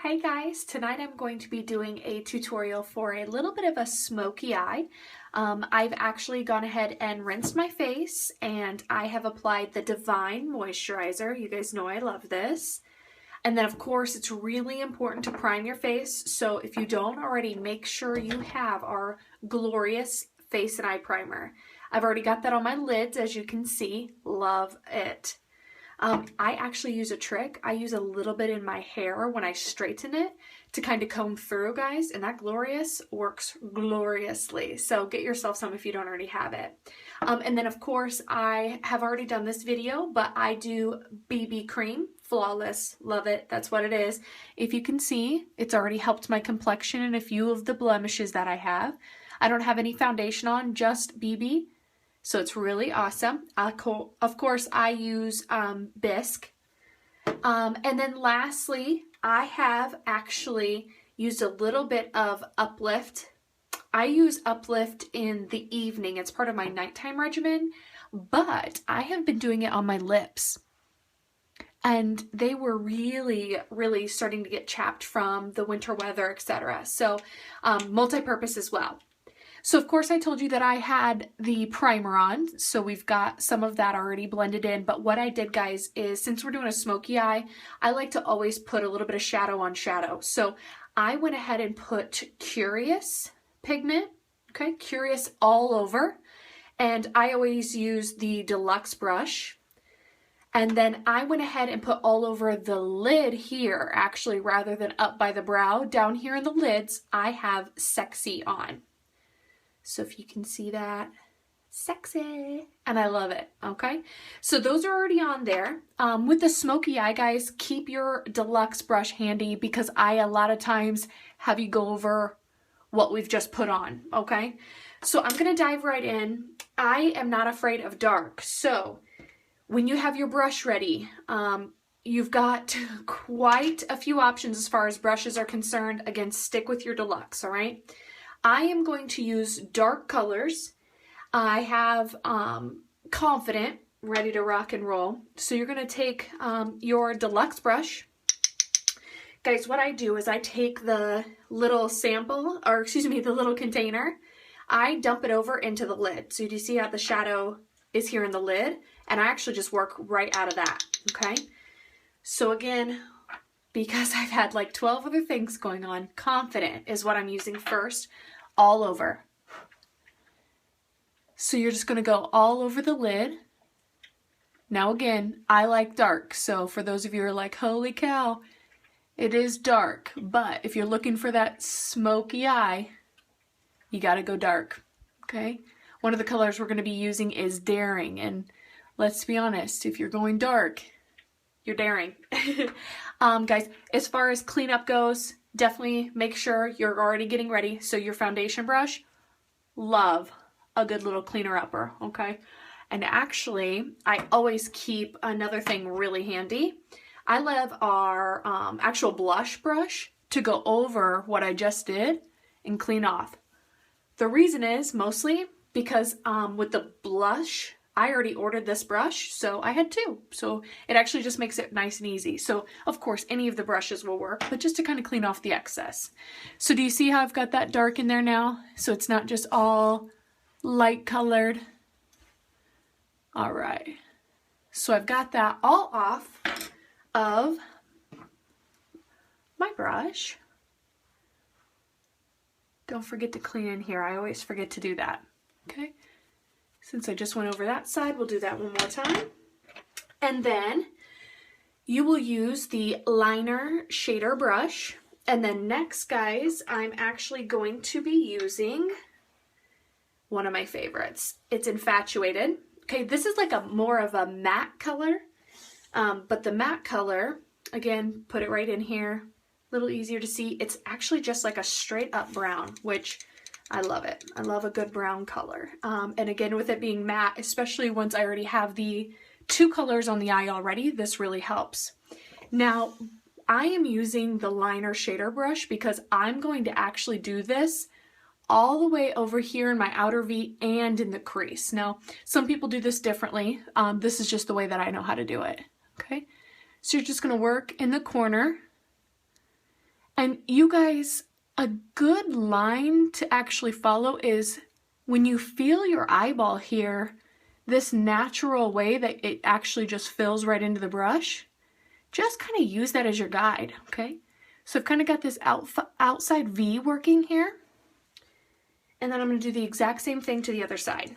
Hey guys, tonight I'm going to be doing a tutorial for a little bit of a smoky eye. I've actually gone ahead and rinsed my face and I have applied the Divine Moisturizer. You guys know I love this. And then of course it's really important to prime your face. So if you don't already, make sure you have our glorious face and eye primer. I've already got that on my lids, as you can see. Love it. I actually use a trick. I use a little bit in my hair when I straighten it to kind of comb through, guys, and that glorious works gloriously. So get yourself some if you don't already have it. And then of course I have already done this video, but I do BB cream, flawless, love it. That's what it is. If you can see, it's already helped my complexion and a few of the blemishes that I have. I don't have any foundation on, just BB. So it's really awesome. Of course, I use Bisque. And then lastly, I have actually used a little bit of Uplift. I use Uplift in the evening. It's part of my nighttime regimen, but I have been doing it on my lips. And they were really, really starting to get chapped from the winter weather, etc. So multi-purpose as well. So of course I told you that I had the primer on, so we've got some of that already blended in, but what I did, guys, is since we're doing a smoky eye, I like to always put a little bit of shadow on shadow. So I went ahead and put Curious pigment, okay, Curious all over, and I always use the deluxe brush. And then I went ahead and put all over the lid here, actually, rather than up by the brow. Down here in the lids, I have Sexy on. So if you can see that, sexy, and I love it, okay? So those are already on there. With the smoky eye, guys, keep your deluxe brush handy because I a lot of times have you go over what we've just put on, okay? So I'm gonna dive right in. I am not afraid of dark. So when you have your brush ready, you've got quite a few options as far as brushes are concerned. Again, stick with your deluxe, all right? I am going to use dark colors. I have Confident, ready to rock and roll. So you're going to take your deluxe brush. Guys, what I do is I take the little sample, or excuse me, the little container. I dump it over into the lid. So do you see how the shadow is here in the lid? And I actually just work right out of that, okay? So again, because I've had like 12 other things going on, Confident is what I'm using first, all over. So you're just going to go all over the lid. Now again, I like dark, so for those of you who are like, holy cow, it is dark, but if you're looking for that smoky eye, you got to go dark, okay? One of the colors we're going to be using is Daring, and let's be honest, if you're going dark, you're daring. Guys, as far as cleanup goes, definitely make sure you're already getting ready. So your foundation brush, love a good little cleaner upper, okay? And actually, I always keep another thing really handy. I love our actual blush brush to go over what I just did and clean off. The reason is mostly because with the blush, I already ordered this brush, so I had two. So it actually just makes it nice and easy. So of course, any of the brushes will work, but just to kind of clean off the excess. So do you see how I've got that dark in there now? So it's not just all light colored. All right. So I've got that all off of my brush. Don't forget to clean in here. I always forget to do that, okay? Since I just went over that side, we'll do that one more time. And then you will use the liner shader brush. And then next, guys, I'm actually going to be using one of my favorites. It's Infatuated. Okay, this is like a more of a matte color. But the matte color, again, put it right in here. A little easier to see. It's actually just like a straight up brown, which I love it. I love a good brown color. And again, with it being matte, especially once I already have the two colors on the eye already, this really helps. Now, I am using the liner shader brush because I'm going to actually do this all the way over here in my outer V and in the crease. Now, some people do this differently. This is just the way that I know how to do it. Okay, so you're just going to work in the corner And you guys, a good line to actually follow is when you feel your eyeball here, this natural way that it actually just fills right into the brush, just kind of use that as your guide, okay? So I've kind of got this outside V working here. And then I'm going to do the exact same thing to the other side.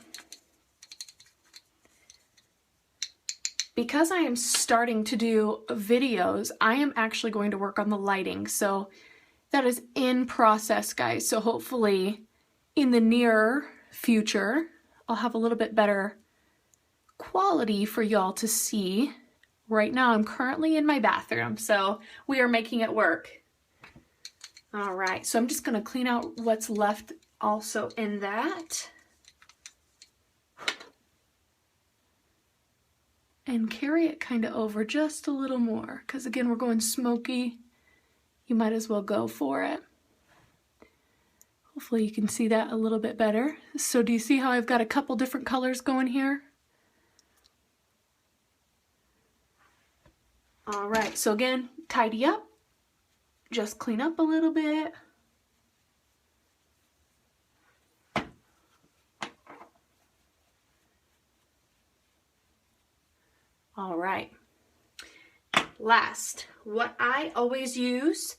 Because I am starting to do videos, I am actually going to work on the lighting. So that is in process, guys. So hopefully in the near future, I'll have a little bit better quality for y'all to see. Right now, I'm currently in my bathroom, so we are making it work. All right, so I'm just gonna clean out what's left also in that. And carry it kind of over just a little more, because again, we're going smoky. You might as well go for it. Hopefully you can see that a little bit better. So do you see how I've got a couple different colors going here? All right, so again, tidy up. Just clean up a little bit. All right. Last, what I always use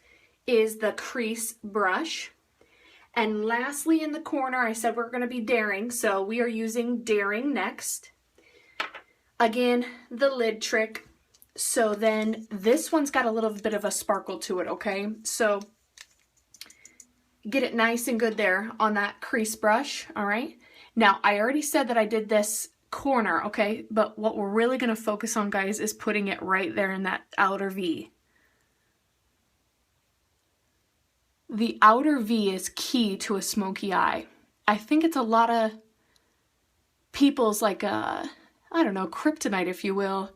is the crease brush. And lastly, in the corner, I said we're going to be daring, so we are using Daring next. Again, the lid trick. So then this one's got a little bit of a sparkle to it, okay? So get it nice and good there on that crease brush, all right? Now, I already said that I did this corner, okay? But what we're really going to focus on, guys, is putting it right there in that outer V. The outer V is key to a smoky eye. I think it's a lot of people's like I don't know, kryptonite, if you will.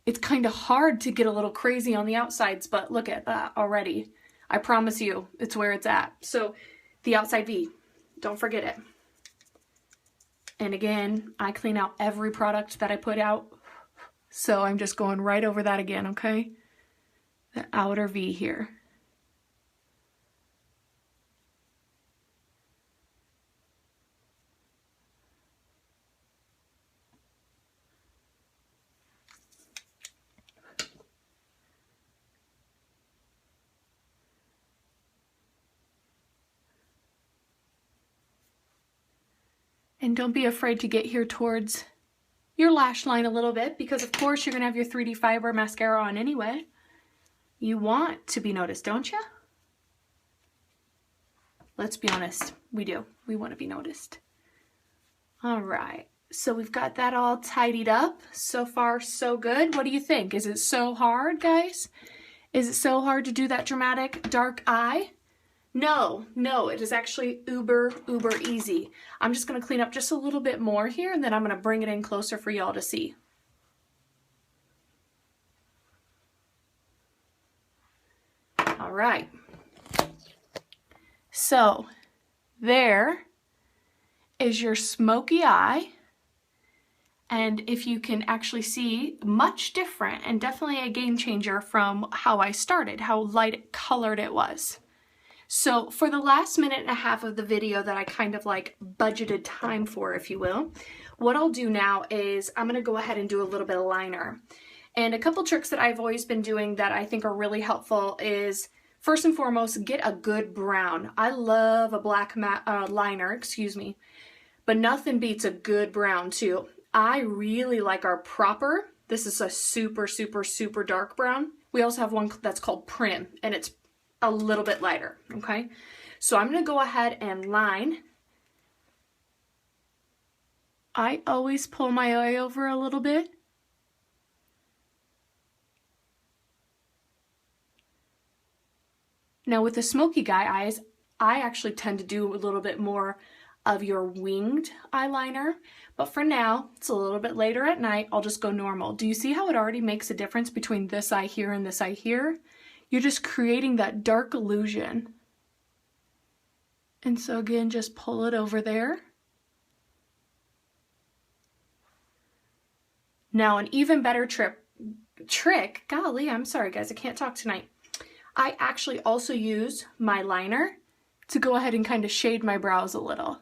It's kind of hard to get a little crazy on the outsides, but look at that already. I promise you, it's where it's at. So the outside V, don't forget it. And again, I clean out every product that I put out. So I'm just going right over that again, okay? The outer V here. And don't be afraid to get here towards your lash line a little bit, because of course you're gonna have your 3D fiber mascara on anyway. You want to be noticed, don't you? Let's be honest, we do. We want to be noticed. All right, so we've got that all tidied up. So far, so good. What do you think? Is it so hard, guys? Is it so hard to do that dramatic dark eye? No, it is actually uber easy. I'm just going to clean up just a little bit more here, and then I'm going to bring it in closer for y'all to see. All right. So there is your smoky eye. And if you can actually see, much different and definitely a game changer from how I started, how light colored it was. So for the last minute and a half of the video that I kind of like budgeted time for, if you will, what I'll do now is I'm going to go ahead and do a little bit of liner. And a couple tricks that I've always been doing that I think are really helpful is, first and foremost, get a good brown. I love a black liner, but nothing beats a good brown too. I really like our Proper. This is a super dark brown. We also have one that's called Prim, and it's a little bit lighter, okay? So I'm gonna go ahead and line. I always pull my eye over a little bit. Now with the smoky guy eyes, I actually tend to do a little bit more of your winged eyeliner, but for now, it's a little bit later at night, I'll just go normal. Do you see how it already makes a difference between this eye here and this eye here? You're just creating that dark illusion. And so again, just pull it over there. Now an even better trick, golly, I'm sorry guys, I can't talk tonight. I actually also use my liner to go ahead and kind of shade my brows a little.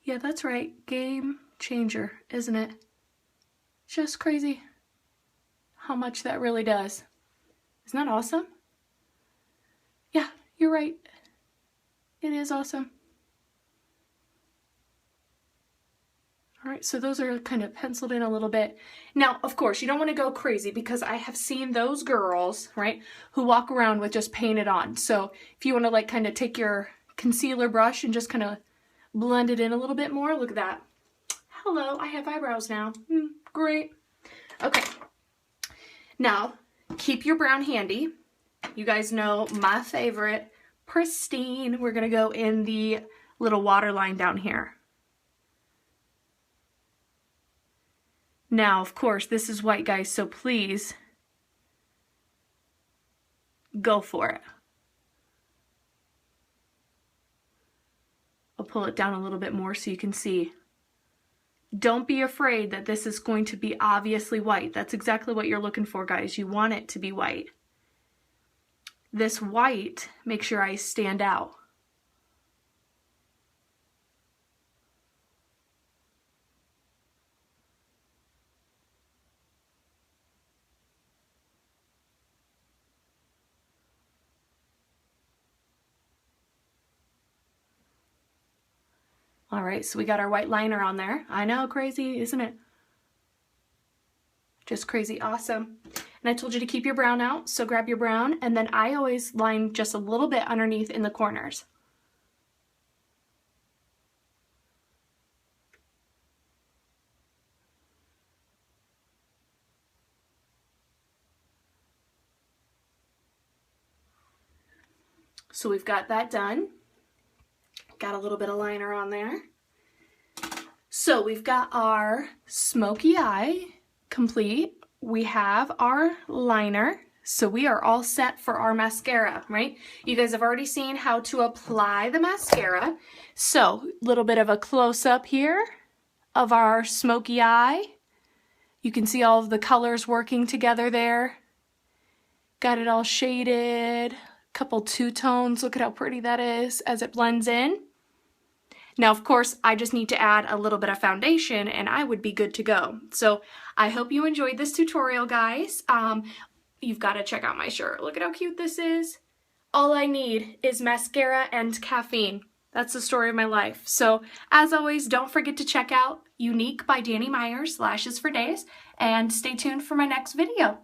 Yeah, that's right. Game changer, isn't it? Just crazy how much that really does. Isn't that awesome? Yeah, you're right. It is awesome. All right, so those are kind of penciled in a little bit. Now, of course, you don't want to go crazy because I have seen those girls, right, who walk around with just painted on. So if you want to like kind of take your concealer brush and just kind of blend it in a little bit more, look at that. Hello, I have eyebrows now. Great. Okay. Now, keep your brown handy. You guys know my favorite, pristine. We're going to go in the little waterline down here. Now, of course, this is white, guys, so please go for it. I'll pull it down a little bit more so you can see. Don't be afraid that this is going to be obviously white. That's exactly what you're looking for, guys. You want it to be white. This white makes your eyes stand out. All right, so we got our white liner on there. I know, crazy, isn't it? Just crazy awesome. And I told you to keep your brown out, so grab your brown, and then I always line just a little bit underneath in the corners. So we've got that done. Got a little bit of liner on there. So we've got our smoky eye complete. We have our liner. So we are all set for our mascara, right? You guys have already seen how to apply the mascara. So a little bit of a close-up here of our smoky eye. You can see all of the colors working together there. Got it all shaded. Couple two-tones. Look at how pretty that is as it blends in. Now, of course, I just need to add a little bit of foundation and I would be good to go. So I hope you enjoyed this tutorial, guys. You've got to check out my shirt. Look at how cute this is. All I need is mascara and caffeine. That's the story of my life. So as always, don't forget to check out Younique by Danny Myers, Lashes for Days, and stay tuned for my next video.